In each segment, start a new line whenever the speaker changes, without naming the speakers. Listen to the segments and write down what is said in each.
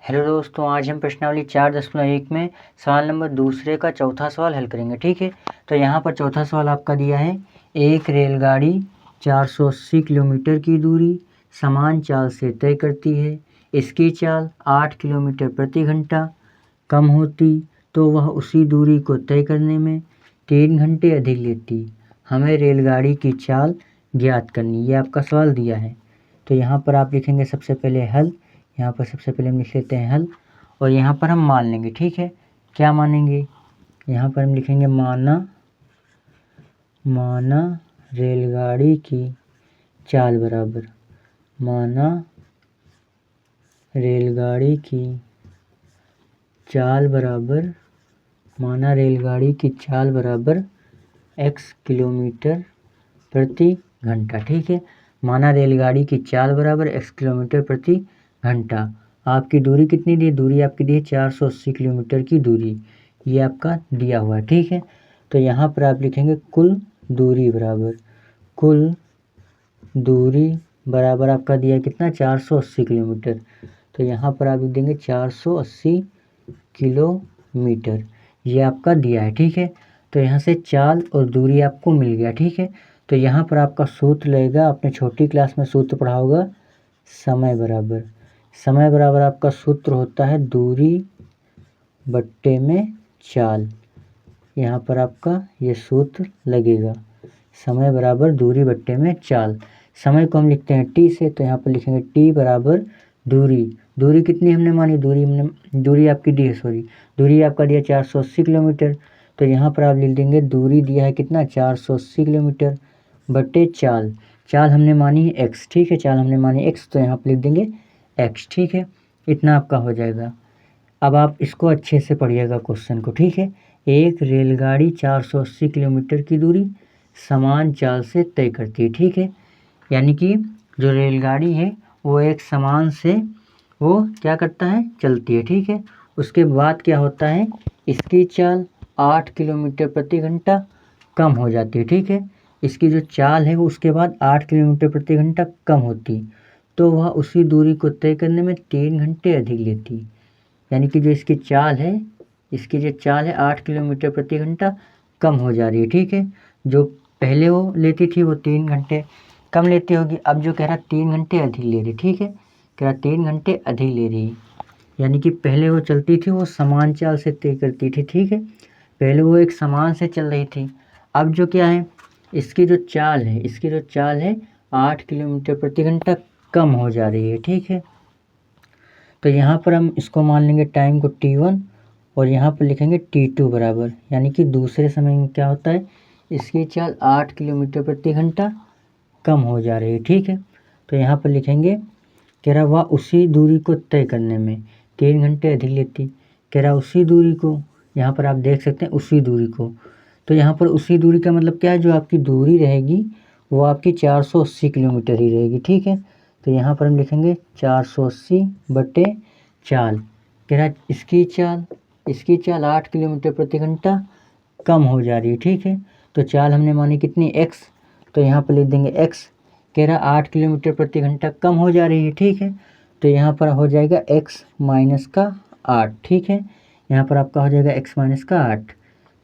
Hello दोस्तों, आज हम प्रश्नावली 4.1 में सवाल नंबर दूसरे का चौथा सवाल हल करेंगे। ठीक है, तो यहाँ पर चौथा सवाल आपका दिया है, एक रेलगाड़ी 480 किलोमीटर की दूरी समान चाल से तय करती है। इसकी चाल 8 किलोमीटर प्रति घंटा कम होती तो वह उसी दूरी को तय करने में 3 घंटे अधिक लेती। हमें रेलगाड़ी की चाल ज्ञात करनी, ये आपका सवाल दिया है। तो यहाँ पर आप लिखेंगे सबसे पहले हल। यहाँ पर सबसे पहले हम लिख लेते हैं हल, और यहाँ पर हम मान लेंगे। ठीक है, क्या मानेंगे? यहाँ पर हम लिखेंगे माना रेलगाड़ी की चाल बराबर, माना रेलगाड़ी की चाल बराबर x किलोमीटर प्रति घंटा। ठीक है, माना रेलगाड़ी की चाल बराबर x किलोमीटर प्रति घंटा। आपकी दूरी कितनी दी? दूरी आपकी दी है 480 किलोमीटर की दूरी, ये आपका दिया हुआ है। ठीक है, तो यहाँ पर आप लिखेंगे कुल दूरी बराबर आपका दिया है कितना? 480 किलोमीटर। तो यहाँ पर आप लिख देंगे 480 किलोमीटर, ये आपका दिया है। ठीक है, तो यहाँ से चाल और दूरी आपको मिल गया। ठीक है, तो यहाँ पर आपका सूत्र लगेगा, आपने छोटी क्लास में सूत्र पढ़ा होगा, समय बराबर आपका सूत्र होता है दूरी बट्टे में चाल। यहाँ पर आपका ये सूत्र लगेगा, समय बराबर दूरी बट्टे में चाल। समय को हम लिखते हैं t से, तो यहाँ पर लिखेंगे t बराबर दूरी कितनी हमने मानी? दूरी आपकी दी है, दूरी आपका दिया 480 किलोमीटर। तो यहाँ पर आप लिख देंगे दूरी दिया है कितना? 480 किलोमीटर बट्टे चाल हमने मानी है x। ठीक है, चाल हमने मानी x, तो यहाँ पर लिख देंगे x। ठीक है, इतना आपका हो जाएगा। अब आप इसको अच्छे से पढ़िएगा क्वेश्चन को। ठीक है, एक रेलगाड़ी 480 किलोमीटर की दूरी समान चाल से तय करती है। ठीक है, यानी कि जो रेलगाड़ी है वो एक समान से वो क्या करता है? चलती है। ठीक है, उसके बाद क्या होता है? इसकी चाल 8 किलोमीटर प्रति घंटा कम हो जाती है। ठीक है, इसकी जो चाल है वो उसके बाद 8 किलोमीटर प्रति घंटा कम होती, तो वह उसी दूरी को तय करने में 3 घंटे अधिक लेती। यानी कि जो इसकी चाल है 8 किलोमीटर प्रति घंटा कम हो जा रही है। ठीक है, जो पहले वो लेती थी वो 3 घंटे कम लेती होगी, अब जो कह रहा 3 घंटे अधिक ले रही। ठीक है, कह रहा 3 घंटे अधिक ले रही, यानी कि पहले वो चलती थी वो समान चाल से तय करती थी। ठीक है, पहले वो एक समान से चल रही थी, अब जो क्या है, इसकी जो चाल है 8 किलोमीटर प्रति घंटा कम हो जा रही है। ठीक है, तो यहाँ पर हम इसको मान लेंगे टाइम को t1, और यहाँ पर लिखेंगे t2 बराबर, यानी कि दूसरे समय में क्या होता है, इसकी चाल 8 किलोमीटर प्रति घंटा कम हो जा रही है। ठीक है, तो यहाँ पर लिखेंगे, कह रहा वह उसी दूरी को तय करने में 3 घंटे अधिक लेती। कह रहा उसी दूरी को, यहाँ पर आप देख सकते हैं उसी दूरी को, तो यहाँ पर उसी दूरी का मतलब क्या है? जो आपकी दूरी रहेगी वो आपकी 480 किलोमीटर ही रहेगी। ठीक है, तो यहाँ पर हम लिखेंगे 480 बटे चाल। कह रहा इसकी चाल 8 किलोमीटर प्रति घंटा कम हो जा रही है। ठीक है, तो चाल हमने मानी कितनी? x, तो यहाँ पर लिख देंगे x। कह रहा 8 किलोमीटर प्रति घंटा कम हो जा रही है। ठीक है, तो यहाँ पर हो जाएगा x माइनस का 8। ठीक है, यहाँ पर आपका हो जाएगा x माइनस का 8,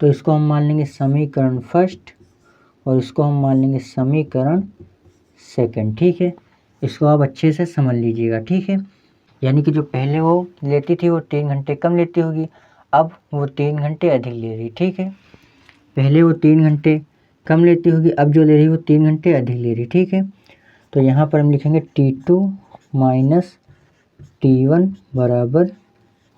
तो इसको हम मान लेंगे समीकरण फर्स्ट, और इसको हम मान लेंगे समीकरण सेकंड। ठीक है, इसको आप अच्छे से समझ लीजिएगा। ठीक है, यानी कि जो पहले वो लेती थी वो 3 घंटे कम लेती होगी, अब वो 3 घंटे अधिक ले रही। ठीक है, पहले वो 3 घंटे कम लेती होगी, अब जो ले रही वो 3 घंटे अधिक ले रही। ठीक है, तो यहाँ पर हम लिखेंगे t2 माइनस t1 बराबर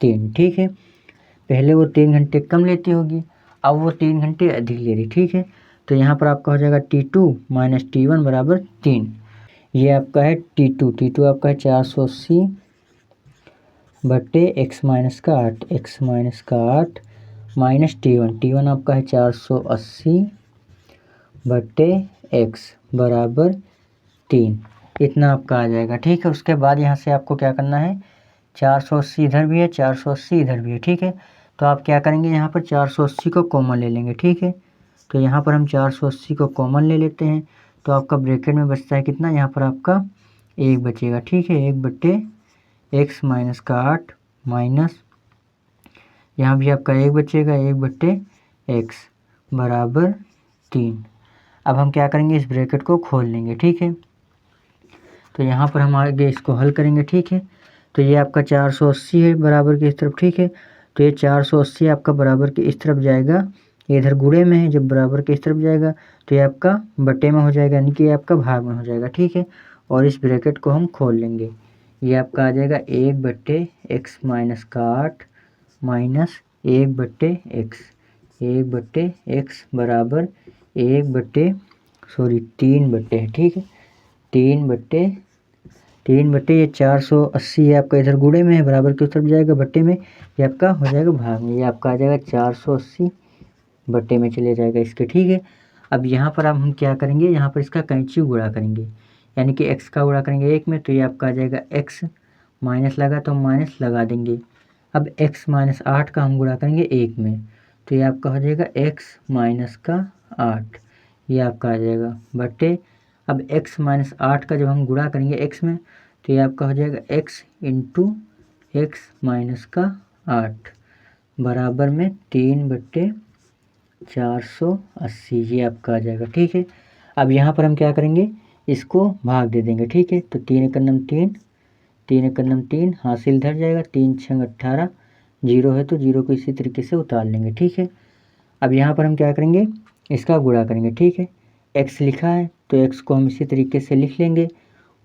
3। ठीक है, पहले वो 3 घंटे कम लेती होगी, अब वो 3 घंटे अधिक ले रही। ठीक है, तो यहाँ पर आपका हो जाएगा t2 माइनस t1 बराबर 3। ये आपका है t2 आपका है 480 बटे x माइनस का 8 माइनस t1 आपका है 480 बटे x बराबर 3, इतना आपका आ जाएगा। ठीक है, उसके बाद यहाँ से आपको क्या करना है, 480 इधर भी है, 480 इधर भी है। ठीक है, तो आप क्या करेंगे, यहाँ पर 480 को कॉमन ले लेंगे। ठीक है, तो यहाँ पर हम 480 को कॉमन ले लेते हैं, तो आपका ब्रैकेट में बचता है कितना? यहाँ पर आपका 1 बचेगा। ठीक है, 1 बटे x माइनस का 8 माइनस यहाँ भी आपका 1 बचेगा, 1/x बराबर 3। अब हम क्या करेंगे, इस ब्रैकेट को खोल लेंगे, ठीक है। तो यहाँ पर हम आगे इसको हल करेंगे, ठीक है। तो ये आपका 480 है बराबर की इस तरफ, ठीक है। तो ये 480 आपका बराबर के इस तरफ जाएगा, ये इधर गुणे में है, जब बराबर के इस तरफ जाएगा तो ये आपका बटे में हो जाएगा, यानी कि ये आपका भाग में हो जाएगा, ठीक है। और इस ब्रैकेट को हम खोल लेंगे, ये आपका आ जाएगा 1/x माइनस का 8 माइनस 1/x बराबर 3 बटे है, ठीक है। 3 बटे ये 480 है आपका इधर गुणे में है, बराबर की तरफ जाएगा, बटे में ये आपका हो जाएगा भाग में, ये आपका आ जाएगा 480 बटे में चले जाएगा इसके, ठीक है। अब यहाँ पर अब हम क्या करेंगे, यहाँ पर इसका कैंची गुणा करेंगे, यानी कि x का गुणा करेंगे 1 में, तो ये आपका आ जाएगा x, माइनस लगा तो माइनस लगा देंगे। अब x माइनस 8 का हम गुणा करेंगे 1 में, तो ये आपका हो जाएगा x माइनस का 8, ये आपका आ जाएगा बटे। अब x माइनस 8 का जब हम गुणा करेंगे x में, तो ये आपका हो जाएगा x इंटू x माइनस का 8 बराबर में 3/480, ये आपका आ जाएगा, ठीक है। अब यहाँ पर हम क्या करेंगे, इसको भाग दे देंगे, ठीक है। तो 3 एकम 3, 3 एकम 3 हासिल धर जाएगा, 3 छंग 18, 0 है तो 0 को इसी तरीके से उतार लेंगे, ठीक है। अब यहाँ पर हम क्या करेंगे, इसका गुणा करेंगे, ठीक है। x लिखा है तो x को हम इसी तरीके से लिख लेंगे,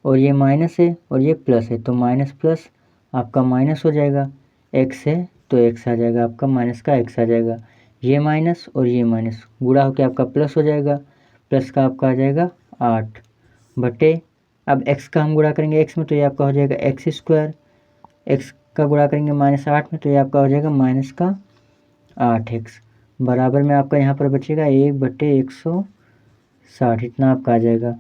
और ये माइनस है और ये प्लस है, तो माइनस प्लस आपका माइनस हो जाएगा, x है तो x आ जाएगा आपका, माइनस का x आ जाएगा, ये माइनस और ये माइनस गुणा होकर आपका प्लस हो जाएगा, प्लस का आपका आ जाएगा 8 बटे। अब x का हम गुणा करेंगे x में, तो ये आपका हो जाएगा x स्क्वायर, x का गुणा करेंगे -8 में, तो ये आपका हो जाएगा माइनस का 8x बराबर में आपका यहाँ पर बचेगा 1/160, इतना आपका आ जाएगा।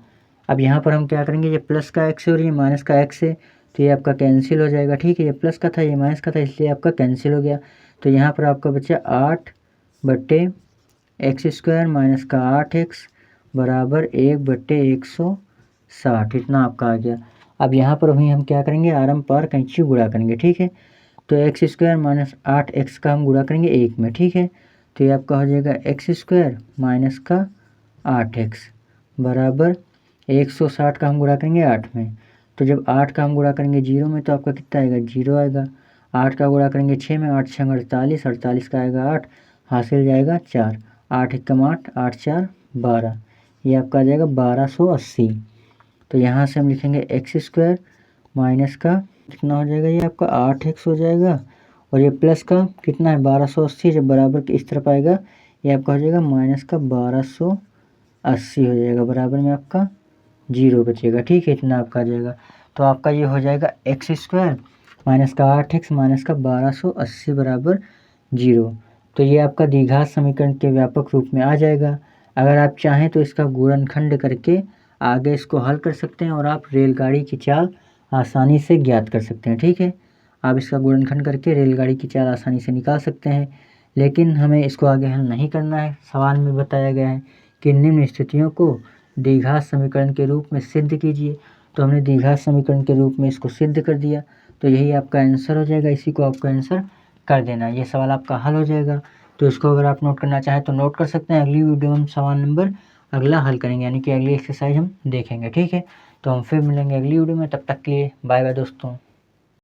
अब यहाँ पर हम क्या करेंगे, ये प्लस का x है और ये माइनस का x है, तो ये आपका कैंसिल हो जाएगा, ठीक है। ये प्लस का था, ये माइनस का था, इसलिए आपका कैंसिल हो गया। तो यहाँ पर आपका बचा 8/x स्क्वायर माइनस का 8x बराबर 1/160, इतना आपका आ गया। अब यहाँ पर वहीं हम क्या करेंगे, आरम पार कैंची गुणा करेंगे, ठीक है। तो x स्क्वायर माइनस 8x का हम गुणा करेंगे 1 में, ठीक है। तो ये आपका हो जाएगा x स्क्वायर माइनस का 8x बराबर 160 का हम गुणा करेंगे 8 में, तो जब 8 का हम गुणा करेंगे 0 में तो आपका कितना आएगा, 0 आएगा। 8 का गुणा करेंगे 6 में, 8 छंग 48, 48 का आएगा 8, हासिल जाएगा 4, 8 एकम 8, 8 4 12, ये आपका आ जाएगा 1280। तो यहाँ से हम लिखेंगे x स्क्वायर माइनस का कितना हो जाएगा, ये आपका 8x हो जाएगा, और ये प्लस का कितना है 1280, जब बराबर के इस तरफ आएगा ये आपका हो जाएगा माइनस का 1280 हो जाएगा, बराबर में आपका 0 बचेगा, ठीक है। इतना आपका आ जाएगा, तो आपका ये हो जाएगा x स्क्वायर माइनस का 8x माइनस का 1280 बराबर 0। तो ये आपका द्विघात समीकरण के व्यापक रूप में आ जाएगा। अगर आप चाहें तो इसका गुणनखंड करके आगे इसको हल कर सकते हैं, और आप रेलगाड़ी की चाल आसानी से ज्ञात कर सकते हैं, ठीक है। आप इसका गुणनखंड करके रेलगाड़ी की चाल आसानी से निकाल सकते हैं, लेकिन हमें इसको आगे हल नहीं करना है। सवाल में बताया गया है कि निम्न स्थितियों को द्विघात समीकरण के रूप में सिद्ध कीजिए, तो हमने द्विघात समीकरण के रूप में इसको सिद्ध कर दिया, तो यही आपका आंसर हो जाएगा। इसी को आपका आंसर कर देना, ये सवाल आपका हल हो जाएगा। तो इसको अगर आप नोट करना चाहें तो नोट कर सकते हैं। अगली वीडियो में हम सवाल नंबर अगला हल करेंगे, यानी कि अगली एक्सरसाइज हम देखेंगे, ठीक है। तो हम फिर मिलेंगे अगली वीडियो में, तब तक के लिए बाय बाय दोस्तों।